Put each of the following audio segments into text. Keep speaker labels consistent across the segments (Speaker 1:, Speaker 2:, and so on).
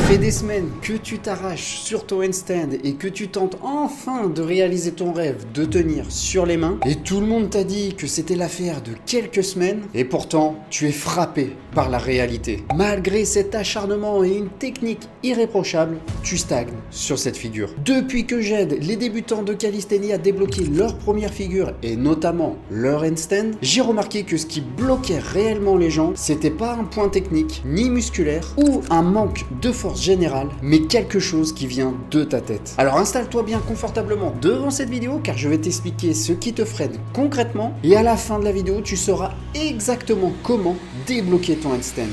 Speaker 1: fait des semaines que tu t'arraches sur ton handstand et que tu tentes enfin de réaliser ton rêve de tenir sur les mains et tout le monde t'a dit que c'était l'affaire de quelques semaines et pourtant tu es frappé par la réalité. Malgré cet acharnement et une technique irréprochable, tu stagnes sur cette figure. Depuis que j'aide les débutants de calisthénie à débloquer leur première figure et notamment leur handstand, j'ai remarqué que ce qui bloquait réellement les gens, c'était pas un point technique ni musculaire ou un manque de force générale, mais quelque chose qui vient de ta tête. Alors installe-toi bien confortablement devant cette vidéo car je vais t'expliquer ce qui te freine concrètement et à la fin de la vidéo, tu sauras exactement comment débloquer ton handstand.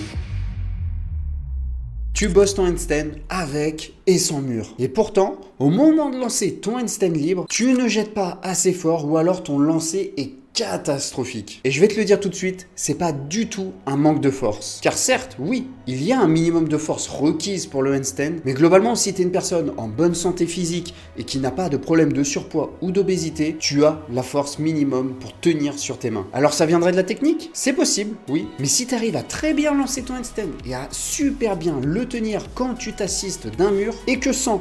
Speaker 1: Tu bosses ton handstand avec et sans mur. Et pourtant, au moment de lancer ton handstand libre, tu ne jettes pas assez fort ou alors ton lancer est catastrophique. Et je vais te le dire tout de suite, c'est pas du tout un manque de force. Car certes, oui, il y a un minimum de force requise pour le handstand, mais globalement, si tu es une personne en bonne santé physique et qui n'a pas de problème de surpoids ou d'obésité, tu as la force minimum pour tenir sur tes mains. Alors ça viendrait de la technique? C'est possible, oui. Mais si tu arrives à très bien lancer ton handstand et à super bien le tenir quand tu t'assistes d'un mur et que sans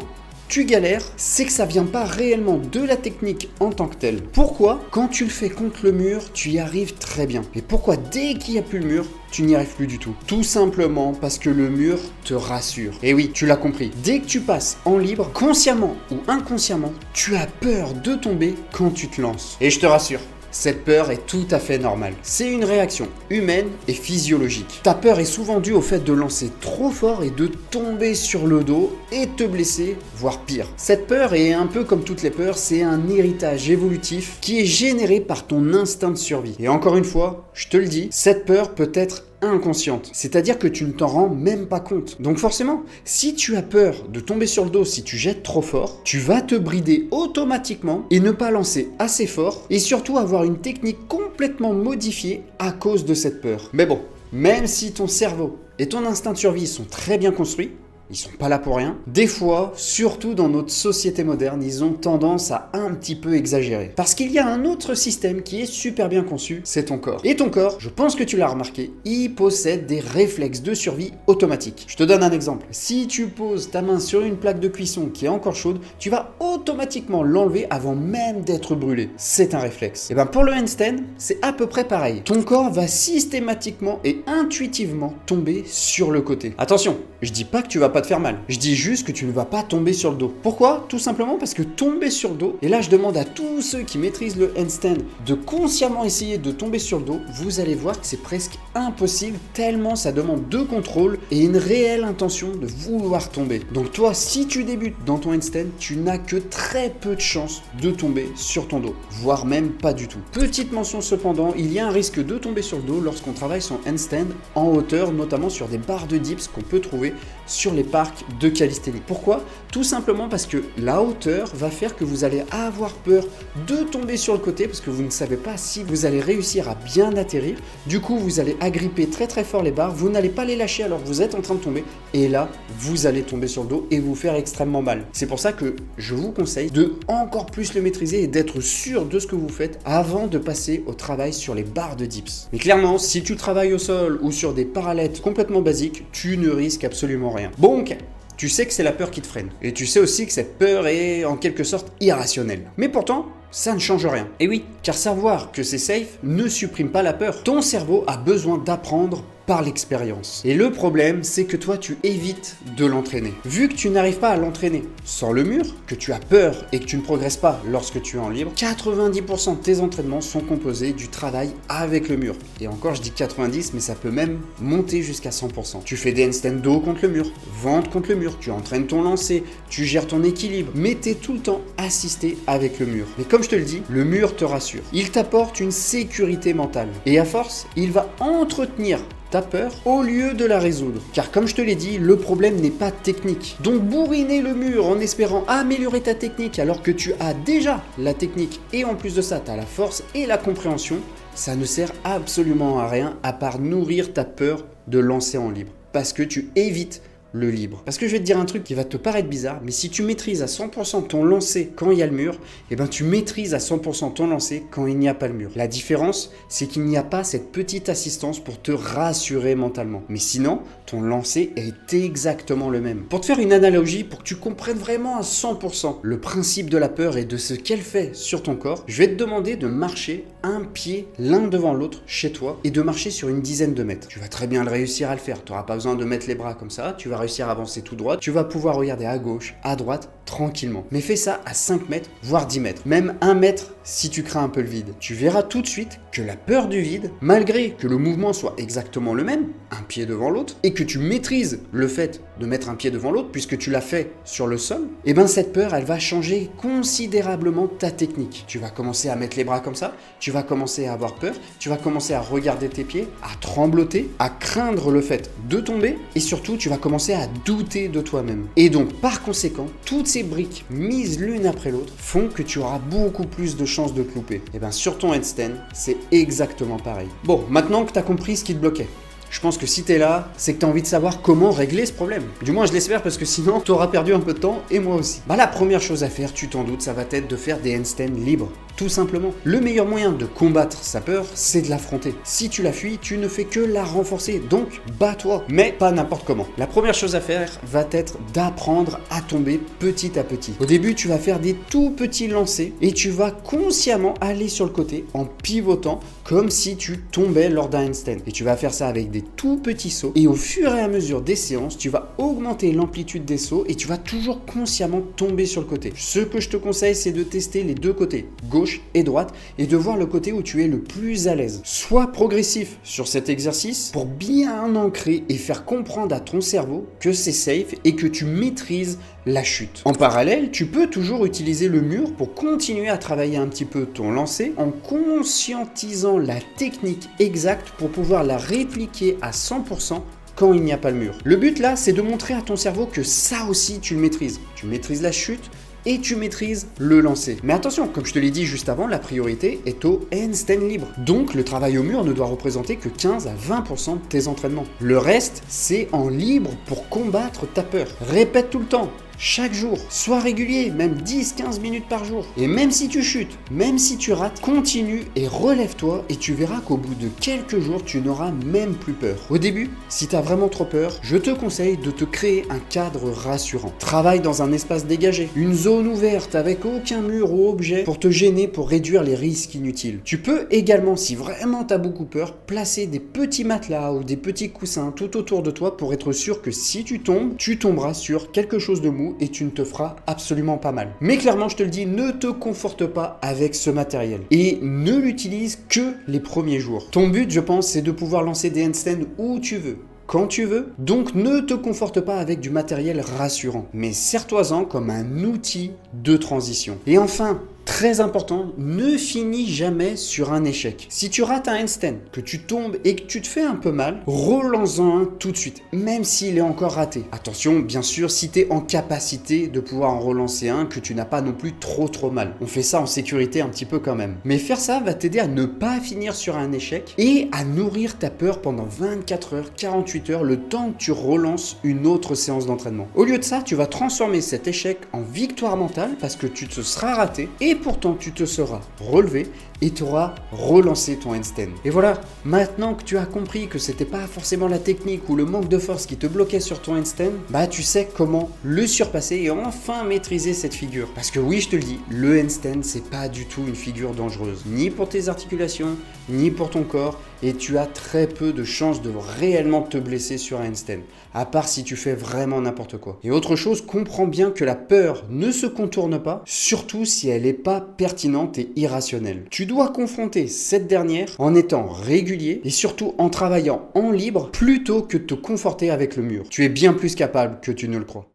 Speaker 1: tu galères, c'est que ça vient pas réellement de la technique en tant que telle. Pourquoi? Quand tu le fais contre le mur, tu y arrives très bien. Et pourquoi dès qu'il n'y a plus le mur, tu n'y arrives plus du tout? Tout simplement parce que le mur te rassure. Et oui, tu l'as compris. Dès que tu passes en libre, consciemment ou inconsciemment, tu as peur de tomber quand tu te lances. Et je te rassure, cette peur est tout à fait normale. C'est une réaction humaine et physiologique. Ta peur est souvent due au fait de lancer trop fort et de tomber sur le dos et te blesser, voire pire. Cette peur est un peu comme toutes les peurs, c'est un héritage évolutif qui est généré par ton instinct de survie. Et encore une fois, je te le dis, cette peur peut être inconsciente, c'est-à-dire que tu ne t'en rends même pas compte. Donc forcément, si tu as peur de tomber sur le dos, si tu jettes trop fort, tu vas te brider automatiquement et ne pas lancer assez fort et surtout avoir une technique complètement modifiée à cause de cette peur. Mais bon, même si ton cerveau et ton instinct de survie sont très bien construits, ils sont pas là pour rien. Des fois, surtout dans notre société moderne, ils ont tendance à un petit peu exagérer. Parce qu'il y a un autre système qui est super bien conçu, c'est ton corps. Et ton corps, je pense que tu l'as remarqué, il possède des réflexes de survie automatiques. Je te donne un exemple. Si tu poses ta main sur une plaque de cuisson qui est encore chaude, tu vas automatiquement l'enlever avant même d'être brûlé. C'est un réflexe. Et bien pour le handstand, c'est à peu près pareil. Ton corps va systématiquement et intuitivement tomber sur le côté. Attention, je dis pas que tu vas pas te faire mal. Je dis juste que tu ne vas pas tomber sur le dos. Pourquoi? Tout simplement parce que tomber sur le dos, et là je demande à tous ceux qui maîtrisent le handstand de consciemment essayer de tomber sur le dos, vous allez voir que c'est presque impossible tellement ça demande de contrôle et une réelle intention de vouloir tomber. Donc toi, si tu débutes dans ton handstand, tu n'as que très peu de chances de tomber sur ton dos, voire même pas du tout. Petite mention cependant, il y a un risque de tomber sur le dos lorsqu'on travaille son handstand en hauteur, notamment sur des barres de dips qu'on peut trouver sur les parcs de calisthénie. Pourquoi? Tout simplement parce que la hauteur va faire que vous allez avoir peur de tomber sur le côté parce que vous ne savez pas si vous allez réussir à bien atterrir. Du coup, vous allez agripper très très fort les barres, vous n'allez pas les lâcher alors que vous êtes en train de tomber et là, vous allez tomber sur le dos et vous faire extrêmement mal. C'est pour ça que je vous conseille de encore plus le maîtriser et d'être sûr de ce que vous faites avant de passer au travail sur les barres de dips. Mais clairement, si tu travailles au sol ou sur des parallèles complètement basiques, tu ne risques absolument rien. Donc, tu sais que c'est la peur qui te freine. Et tu sais aussi que cette peur est en quelque sorte irrationnelle. Mais pourtant, ça ne change rien. Et oui, car savoir que c'est safe ne supprime pas la peur. Ton cerveau a besoin d'apprendre par l'expérience. Et le problème, c'est que toi, tu évites de l'entraîner. Vu que tu n'arrives pas à l'entraîner sans le mur, que tu as peur et que tu ne progresses pas lorsque tu es en libre, 90% de tes entraînements sont composés du travail avec le mur. Et encore, je dis 90, mais ça peut même monter jusqu'à 100%. Tu fais des handstands dos contre le mur, ventre contre le mur, tu entraînes ton lancer, tu gères ton équilibre, mais tu es tout le temps assisté avec le mur. Mais comme je te le dis, le mur te rassure. Il t'apporte une sécurité mentale. Et à force, il va entretenir ta peur au lieu de la résoudre. Car comme je te l'ai dit, le problème n'est pas technique. Donc bourriner le mur en espérant améliorer ta technique alors que tu as déjà la technique et en plus de ça, tu as la force et la compréhension, ça ne sert absolument à rien à part nourrir ta peur de lancer en libre. Parce que tu évites le libre. Parce que je vais te dire un truc qui va te paraître bizarre, mais si tu maîtrises à 100% ton lancer quand il y a le mur, eh ben tu maîtrises à 100% ton lancer quand il n'y a pas le mur. La différence, c'est qu'il n'y a pas cette petite assistance pour te rassurer mentalement. Mais sinon, ton lancer est exactement le même. Pour te faire une analogie, pour que tu comprennes vraiment à 100% le principe de la peur et de ce qu'elle fait sur ton corps, je vais te demander de marcher un pied l'un devant l'autre chez toi et de marcher sur une dizaine de mètres. Tu vas très bien réussir à le faire. Tu n'auras pas besoin de mettre les bras comme ça. Tu vas réussir à avancer tout droit. Tu vas pouvoir regarder à gauche, à droite, tranquillement. Mais fais ça à 5 mètres, voire 10 mètres. Même 1 mètre si tu crains un peu le vide. Tu verras tout de suite que la peur du vide, malgré que le mouvement soit exactement le même, un pied devant l'autre, et que tu maîtrises le fait de mettre un pied devant l'autre, puisque tu l'as fait sur le sol, et bien cette peur, elle va changer considérablement ta technique. Tu vas commencer à mettre les bras comme ça, tu vas commencer à avoir peur, tu vas commencer à regarder tes pieds, à trembloter, à craindre le fait de tomber, et surtout, tu vas commencer à douter de toi-même. Et donc, par conséquent, toutes ces briques mises l'une après l'autre font que tu auras beaucoup plus de chances de te louper. Et bien sur ton handstand, c'est exactement pareil. Bon, maintenant que tu as compris ce qui te bloquait, je pense que si t'es là, c'est que t'as envie de savoir comment régler ce problème. Du moins, je l'espère parce que sinon, t'auras perdu un peu de temps et moi aussi. La première chose à faire, tu t'en doutes, ça va être de faire des handstands libres. Tout simplement. Le meilleur moyen de combattre sa peur, c'est de l'affronter. Si tu la fuis, tu ne fais que la renforcer. Donc, bats-toi. Mais pas n'importe comment. La première chose à faire va être d'apprendre à tomber petit à petit. Au début, tu vas faire des tout petits lancers et tu vas consciemment aller sur le côté en pivotant comme si tu tombais lors d'un handstand. Et tu vas faire ça avec des tout petits sauts. Et au fur et à mesure des séances, tu vas augmenter l'amplitude des sauts et tu vas toujours consciemment tomber sur le côté. Ce que je te conseille, c'est de tester les deux côtés, gauche et droite, et de voir le côté où tu es le plus à l'aise. Sois progressif sur cet exercice pour bien ancrer et faire comprendre à ton cerveau que c'est safe et que tu maîtrises la chute. En parallèle, tu peux toujours utiliser le mur pour continuer à travailler un petit peu ton lancer en conscientisant la technique exacte pour pouvoir la répliquer à 100% quand il n'y a pas le mur. Le but là, c'est de montrer à ton cerveau que ça aussi tu le maîtrises. Tu maîtrises la chute et tu maîtrises le lancer. Mais attention, comme je te l'ai dit juste avant, la priorité est au handstand libre. Donc le travail au mur ne doit représenter que 15 à 20% de tes entraînements. Le reste, c'est en libre pour combattre ta peur. Répète tout le temps. Chaque jour, sois régulier, même 10-15 minutes par jour. Et même si tu chutes, même si tu rates, continue et relève-toi et tu verras qu'au bout de quelques jours, tu n'auras même plus peur. Au début, si tu as vraiment trop peur, je te conseille de te créer un cadre rassurant. Travaille dans un espace dégagé, une zone ouverte avec aucun mur ou objet pour te gêner, pour réduire les risques inutiles. Tu peux également, si vraiment tu as beaucoup peur, placer des petits matelas ou des petits coussins tout autour de toi pour être sûr que si tu tombes, tu tomberas sur quelque chose de mou et tu ne te feras absolument pas mal. Mais clairement, je te le dis, ne te conforte pas avec ce matériel et ne l'utilise que les premiers jours. Ton but, je pense, c'est de pouvoir lancer des handstands où tu veux, quand tu veux. Donc ne te conforte pas avec du matériel rassurant, mais sers-toi-en comme un outil de transition. Et enfin, très important, ne finis jamais sur un échec. Si tu rates un handstand, que tu tombes et que tu te fais un peu mal, relance-en un tout de suite, même s'il est encore raté. Attention, bien sûr, si tu es en capacité de pouvoir en relancer un, que tu n'as pas non plus trop mal. On fait ça en sécurité un petit peu quand même. Mais faire ça va t'aider à ne pas finir sur un échec et à nourrir ta peur pendant 24 heures, 48 heures, le temps que tu relances une autre séance d'entraînement. Au lieu de ça, tu vas transformer cet échec en victoire mentale parce que tu te seras raté et pourtant tu te seras relevé et tu auras relancé ton handstand. Et voilà, maintenant que tu as compris que c'était pas forcément la technique ou le manque de force qui te bloquait sur ton handstand, tu sais comment le surpasser et enfin maîtriser cette figure. Parce que oui, je te le dis, le handstand c'est pas du tout une figure dangereuse, ni pour tes articulations, ni pour ton corps, et tu as très peu de chances de réellement te blesser sur un handstand, à part si tu fais vraiment n'importe quoi. Et autre chose, comprends bien que la peur ne se contourne pas, surtout si elle n'est pas pertinente et irrationnelle. Tu dois confronter cette dernière en étant régulier et surtout en travaillant en libre plutôt que de te conforter avec le mur. Tu es bien plus capable que tu ne le crois.